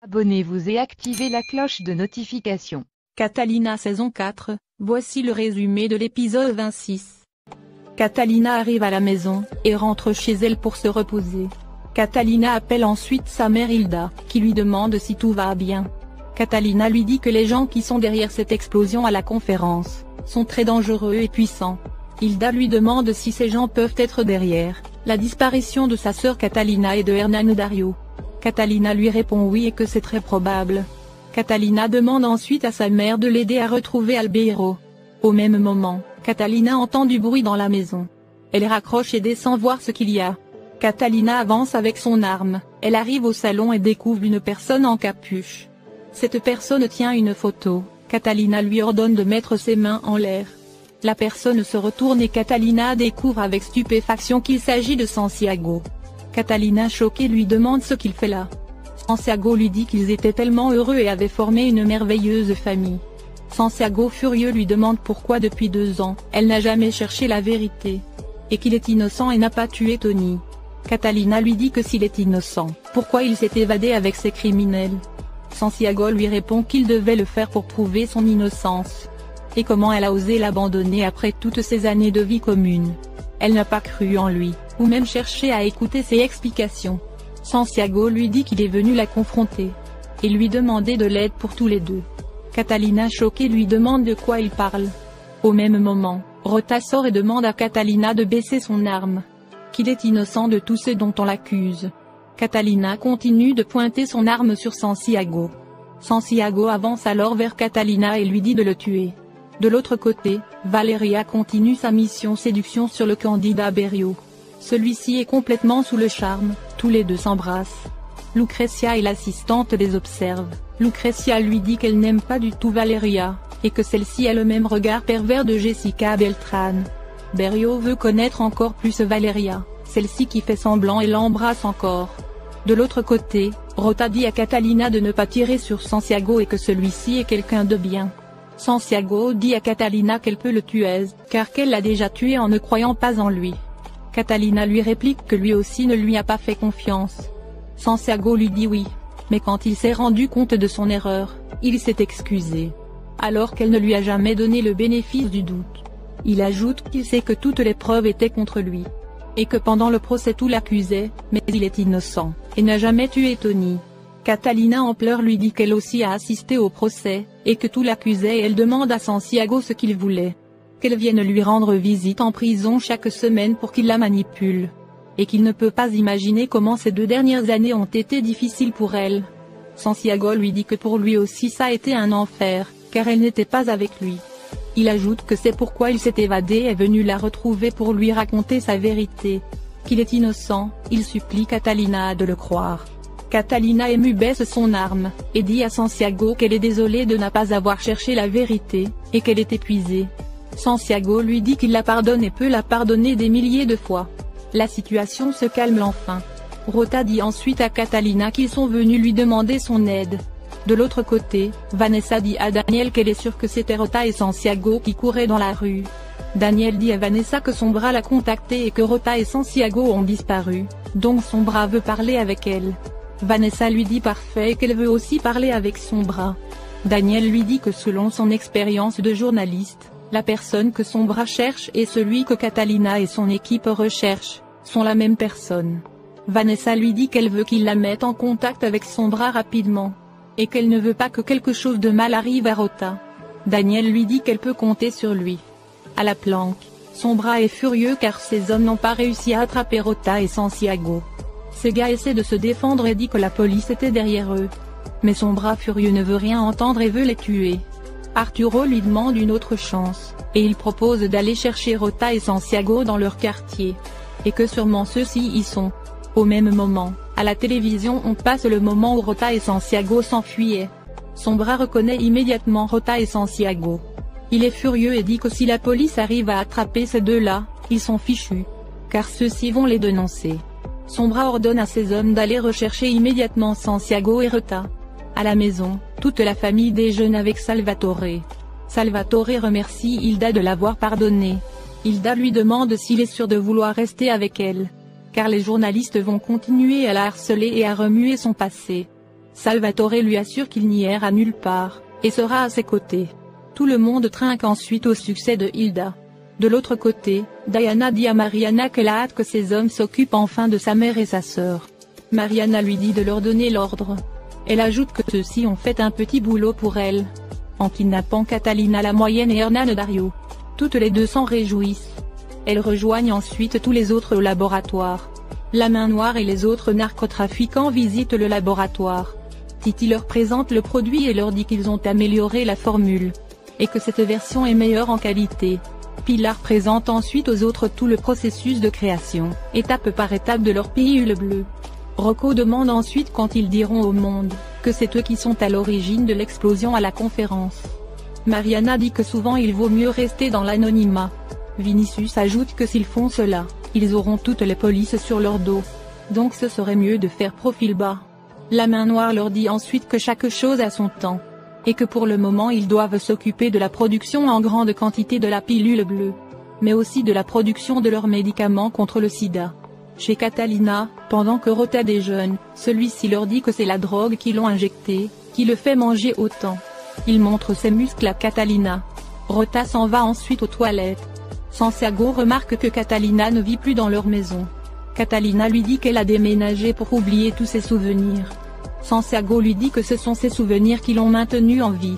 Abonnez-vous et activez la cloche de notification. Catalina saison 4, voici le résumé de l'épisode 26. Catalina arrive à la maison, et rentre chez elle pour se reposer. Catalina appelle ensuite sa mère Hilda, qui lui demande si tout va bien. Catalina lui dit que les gens qui sont derrière cette explosion à la conférence, sont très dangereux et puissants. Hilda lui demande si ces gens peuvent être derrière la disparition de sa sœur Catalina et de Hernán Dario. Catalina lui répond oui et que c'est très probable. Catalina demande ensuite à sa mère de l'aider à retrouver Albeiro. Au même moment, Catalina entend du bruit dans la maison. Elle raccroche et descend voir ce qu'il y a. Catalina avance avec son arme, elle arrive au salon et découvre une personne en capuche. Cette personne tient une photo, Catalina lui ordonne de mettre ses mains en l'air. La personne se retourne et Catalina découvre avec stupéfaction qu'il s'agit de Santiago. Catalina choquée lui demande ce qu'il fait là. Santiago lui dit qu'ils étaient tellement heureux et avaient formé une merveilleuse famille. Santiago furieux lui demande pourquoi depuis 2 ans, elle n'a jamais cherché la vérité. Et qu'il est innocent et n'a pas tué Tony. Catalina lui dit que s'il est innocent, pourquoi il s'est évadé avec ces criminels. Santiago lui répond qu'il devait le faire pour prouver son innocence. Et comment elle a osé l'abandonner après toutes ces années de vie commune. Elle n'a pas cru en lui, ou même cherché à écouter ses explications. Santiago lui dit qu'il est venu la confronter. Et lui demander de l'aide pour tous les deux. Catalina choquée lui demande de quoi il parle. Au même moment, Rota sort et demande à Catalina de baisser son arme. Qu'il est innocent de tout ce dont on l'accuse. Catalina continue de pointer son arme sur Santiago. Santiago avance alors vers Catalina et lui dit de le tuer. De l'autre côté, Valeria continue sa mission séduction sur le candidat Berio. Celui-ci est complètement sous le charme, tous les deux s'embrassent. Lucrecia et l'assistante les observent. Lucrecia lui dit qu'elle n'aime pas du tout Valeria, et que celle-ci a le même regard pervers de Jessica Beltran. Berio veut connaître encore plus Valeria, celle-ci qui fait semblant et l'embrasse encore. De l'autre côté, Rota dit à Catalina de ne pas tirer sur Santiago et que celui-ci est quelqu'un de bien. Santiago dit à Catalina qu'elle peut le tuer, car qu'elle l'a déjà tué en ne croyant pas en lui. Catalina lui réplique que lui aussi ne lui a pas fait confiance. Santiago lui dit oui, mais quand il s'est rendu compte de son erreur, il s'est excusé. Alors qu'elle ne lui a jamais donné le bénéfice du doute. Il ajoute qu'il sait que toutes les preuves étaient contre lui. Et que pendant le procès tout l'accusait, mais il est innocent, et n'a jamais tué Tony. Catalina en pleurs lui dit qu'elle aussi a assisté au procès, et que tout l'accusait et elle demande à Santiago ce qu'il voulait. Qu'elle vienne lui rendre visite en prison chaque semaine pour qu'il la manipule. Et qu'il ne peut pas imaginer comment ces 2 dernières années ont été difficiles pour elle. Santiago lui dit que pour lui aussi ça a été un enfer, car elle n'était pas avec lui. Il ajoute que c'est pourquoi il s'est évadé et est venu la retrouver pour lui raconter sa vérité. Qu'il est innocent, il supplie Catalina de le croire. Catalina émue baisse son arme, et dit à Santiago qu'elle est désolée de ne pas avoir cherché la vérité, et qu'elle est épuisée. Santiago lui dit qu'il la pardonne et peut la pardonner des milliers de fois. La situation se calme enfin. Rota dit ensuite à Catalina qu'ils sont venus lui demander son aide. De l'autre côté, Vanessa dit à Daniel qu'elle est sûre que c'était Rota et Santiago qui couraient dans la rue. Daniel dit à Vanessa que son bras l'a contacté et que Rota et Santiago ont disparu, donc son bras veut parler avec elle. Vanessa lui dit parfait et qu'elle veut aussi parler avec son bras. Daniel lui dit que selon son expérience de journaliste, la personne que son bras cherche et celui que Catalina et son équipe recherchent, sont la même personne. Vanessa lui dit qu'elle veut qu'il la mette en contact avec son bras rapidement. Et qu'elle ne veut pas que quelque chose de mal arrive à Rota. Daniel lui dit qu'elle peut compter sur lui. À la planque, son bras est furieux car ces hommes n'ont pas réussi à attraper Rota et Santiago. Ces gars essaient de se défendre et dit que la police était derrière eux. Mais son bras furieux ne veut rien entendre et veut les tuer. Arturo lui demande une autre chance, et il propose d'aller chercher Rota et Santiago dans leur quartier. Et que sûrement ceux-ci y sont. Au même moment, à la télévision on passe le moment où Rota et Santiago s'enfuyaient. Son bras reconnaît immédiatement Rota et Santiago. Il est furieux et dit que si la police arrive à attraper ces deux-là, ils sont fichus. Car ceux-ci vont les dénoncer. Son bras ordonne à ses hommes d'aller rechercher immédiatement Santiago et Rota. À la maison, toute la famille déjeune avec Salvatore. Salvatore remercie Hilda de l'avoir pardonné. Hilda lui demande s'il est sûr de vouloir rester avec elle. Car les journalistes vont continuer à la harceler et à remuer son passé. Salvatore lui assure qu'il n'ira nulle part, et sera à ses côtés. Tout le monde trinque ensuite au succès de Hilda. De l'autre côté, Diana dit à Mariana qu'elle a hâte que ces hommes s'occupent enfin de sa mère et sa sœur. Mariana lui dit de leur donner l'ordre. Elle ajoute que ceux-ci ont fait un petit boulot pour elle, en kidnappant Catalina la moyenne et Hernán Dario. Toutes les deux s'en réjouissent. Elles rejoignent ensuite tous les autres au laboratoire. La Main Noire et les autres narcotrafiquants visitent le laboratoire. Titi leur présente le produit et leur dit qu'ils ont amélioré la formule, et que cette version est meilleure en qualité. Pilar présente ensuite aux autres tout le processus de création, étape par étape de leur pilule bleue. Rocco demande ensuite quand ils diront au monde, que c'est eux qui sont à l'origine de l'explosion à la conférence. Mariana dit que souvent il vaut mieux rester dans l'anonymat. Vinicius ajoute que s'ils font cela, ils auront toutes les polices sur leur dos. Donc ce serait mieux de faire profil bas. La Main Noire leur dit ensuite que chaque chose a son temps, et que pour le moment ils doivent s'occuper de la production en grande quantité de la pilule bleue, mais aussi de la production de leurs médicaments contre le sida. Chez Catalina, pendant que Rota déjeune, celui-ci leur dit que c'est la drogue qu'ils l'ont injecté, qui le fait manger autant. Il montre ses muscles à Catalina. Rota s'en va ensuite aux toilettes. Santiago remarque que Catalina ne vit plus dans leur maison. Catalina lui dit qu'elle a déménagé pour oublier tous ses souvenirs. Santiago lui dit que ce sont ses souvenirs qui l'ont maintenue en vie.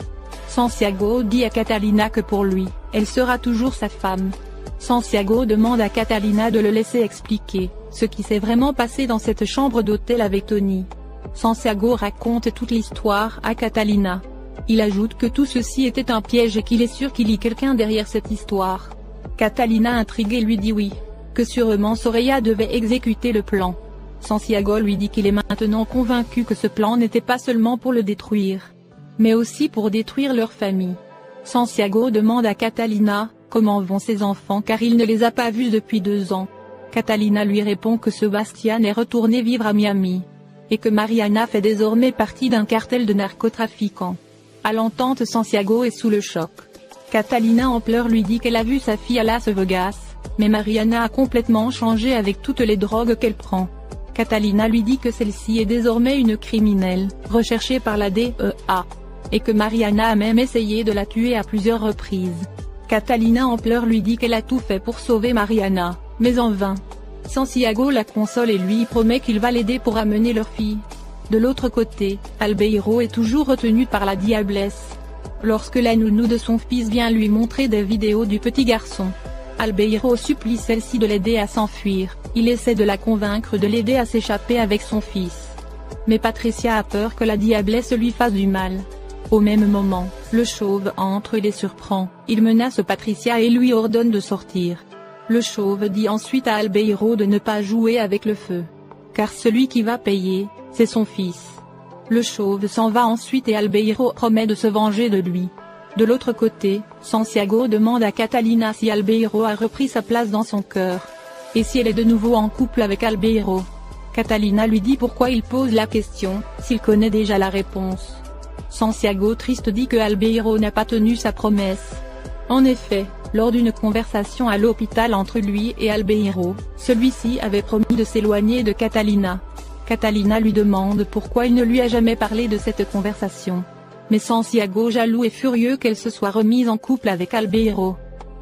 Santiago dit à Catalina que pour lui, elle sera toujours sa femme. Santiago demande à Catalina de le laisser expliquer ce qui s'est vraiment passé dans cette chambre d'hôtel avec Tony. Santiago raconte toute l'histoire à Catalina. Il ajoute que tout ceci était un piège et qu'il est sûr qu'il y a quelqu'un derrière cette histoire. Catalina intriguée lui dit oui, que sûrement Soraya devait exécuter le plan. Santiago lui dit qu'il est maintenant convaincu que ce plan n'était pas seulement pour le détruire, mais aussi pour détruire leur famille. Santiago demande à Catalina comment vont ses enfants car il ne les a pas vus depuis 2 ans. Catalina lui répond que Sebastian est retourné vivre à Miami, et que Mariana fait désormais partie d'un cartel de narcotrafiquants. À l'entente, Santiago est sous le choc. Catalina en pleurs lui dit qu'elle a vu sa fille à Las Vegas, mais Mariana a complètement changé avec toutes les drogues qu'elle prend. Catalina lui dit que celle-ci est désormais une criminelle, recherchée par la DEA, et que Mariana a même essayé de la tuer à plusieurs reprises. Catalina en pleurs lui dit qu'elle a tout fait pour sauver Mariana, mais en vain. Santiago la console et lui promet qu'il va l'aider pour amener leur fille. De l'autre côté, Albeiro est toujours retenu par la diablesse. Lorsque la nounou de son fils vient lui montrer des vidéos du petit garçon, Albeiro supplie celle-ci de l'aider à s'enfuir. Il essaie de la convaincre de l'aider à s'échapper avec son fils. Mais Patricia a peur que la diablesse lui fasse du mal. Au même moment, le chauve entre et les surprend. Il menace Patricia et lui ordonne de sortir. Le chauve dit ensuite à Albeiro de ne pas jouer avec le feu, car celui qui va payer, c'est son fils. Le chauve s'en va ensuite et Albeiro promet de se venger de lui. De l'autre côté, Santiago demande à Catalina si Albeiro a repris sa place dans son cœur, et si elle est de nouveau en couple avec Albeiro. Catalina lui dit pourquoi il pose la question, s'il connaît déjà la réponse. Santiago triste dit que Albeiro n'a pas tenu sa promesse. En effet, lors d'une conversation à l'hôpital entre lui et Albeiro, celui-ci avait promis de s'éloigner de Catalina. Catalina lui demande pourquoi il ne lui a jamais parlé de cette conversation. Mais Santiago, jaloux et furieux qu'elle se soit remise en couple avec Albeiro,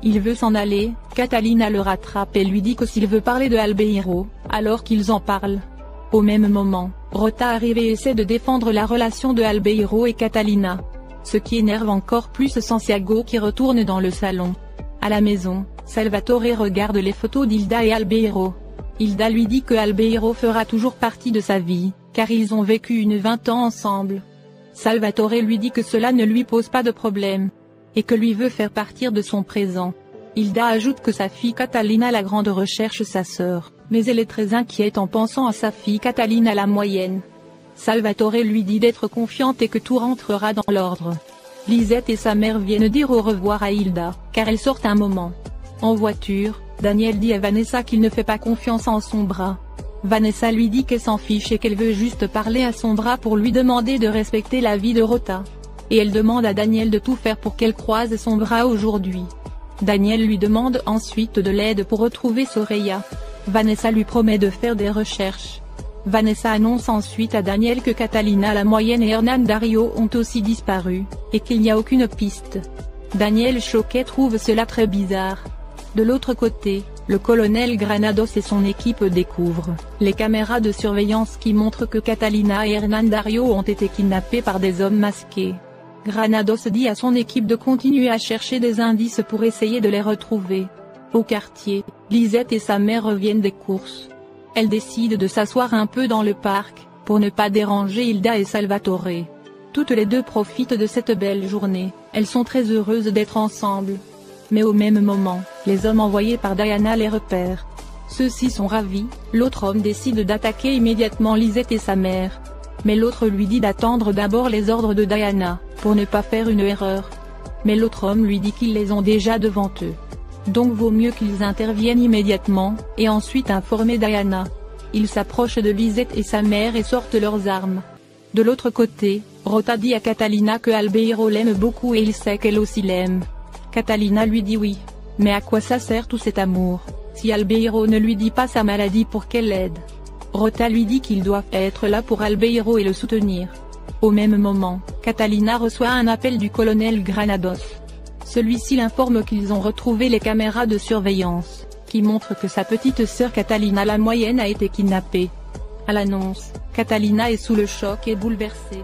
il veut s'en aller. Catalina le rattrape et lui dit que s'il veut parler de Albeiro, alors qu'ils en parlent. Au même moment, Rota arrive et essaie de défendre la relation de Albeiro et Catalina, ce qui énerve encore plus Santiago qui retourne dans le salon. À la maison, Salvatore regarde les photos d'Hilda et Albeiro. Hilda lui dit que Albeiro fera toujours partie de sa vie, car ils ont vécu 20 ans ensemble. Salvatore lui dit que cela ne lui pose pas de problème, et que lui veut faire partir de son présent. Hilda ajoute que sa fille Catalina la grande recherche sa sœur, mais elle est très inquiète en pensant à sa fille Catalina la moyenne. Salvatore lui dit d'être confiante et que tout rentrera dans l'ordre. Lisette et sa mère viennent dire au revoir à Hilda, car elles sortent un moment. En voiture, Daniel dit à Vanessa qu'il ne fait pas confiance en son bras. Vanessa lui dit qu'elle s'en fiche et qu'elle veut juste parler à son bras pour lui demander de respecter la vie de Rota. Et elle demande à Daniel de tout faire pour qu'elle croise son bras aujourd'hui. Daniel lui demande ensuite de l'aide pour retrouver Soraya. Vanessa lui promet de faire des recherches. Vanessa annonce ensuite à Daniel que Catalina la moyenne et Hernán Darío ont aussi disparu, et qu'il n'y a aucune piste. Daniel, choqué, trouve cela très bizarre. De l'autre côté, le colonel Granados et son équipe découvrent les caméras de surveillance qui montrent que Catalina et Hernán Darío ont été kidnappés par des hommes masqués. Granados dit à son équipe de continuer à chercher des indices pour essayer de les retrouver. Au quartier, Lisette et sa mère reviennent des courses. Elles décident de s'asseoir un peu dans le parc, pour ne pas déranger Hilda et Salvatore. Toutes les deux profitent de cette belle journée, elles sont très heureuses d'être ensemble. Mais au même moment, les hommes envoyés par Diana les repèrent. Ceux-ci sont ravis, l'autre homme décide d'attaquer immédiatement Lisette et sa mère. Mais l'autre lui dit d'attendre d'abord les ordres de Diana, pour ne pas faire une erreur. Mais l'autre homme lui dit qu'ils les ont déjà devant eux. Donc vaut mieux qu'ils interviennent immédiatement, et ensuite informer Diana. Ils s'approchent de Lisette et sa mère et sortent leurs armes. De l'autre côté, Rota dit à Catalina que Albeiro l'aime beaucoup et il sait qu'elle aussi l'aime. Catalina lui dit oui. Mais à quoi ça sert tout cet amour, si Albeiro ne lui dit pas sa maladie pour qu'elle l'aide? Rota lui dit qu'il doit être là pour Albeiro et le soutenir. Au même moment, Catalina reçoit un appel du colonel Granados. Celui-ci l'informe qu'ils ont retrouvé les caméras de surveillance, qui montrent que sa petite sœur Catalina la moyenne a été kidnappée. À l'annonce, Catalina est sous le choc et bouleversée.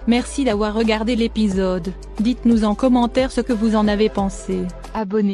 Merci d'avoir regardé l'épisode, dites-nous en commentaire ce que vous en avez pensé. Abonnez.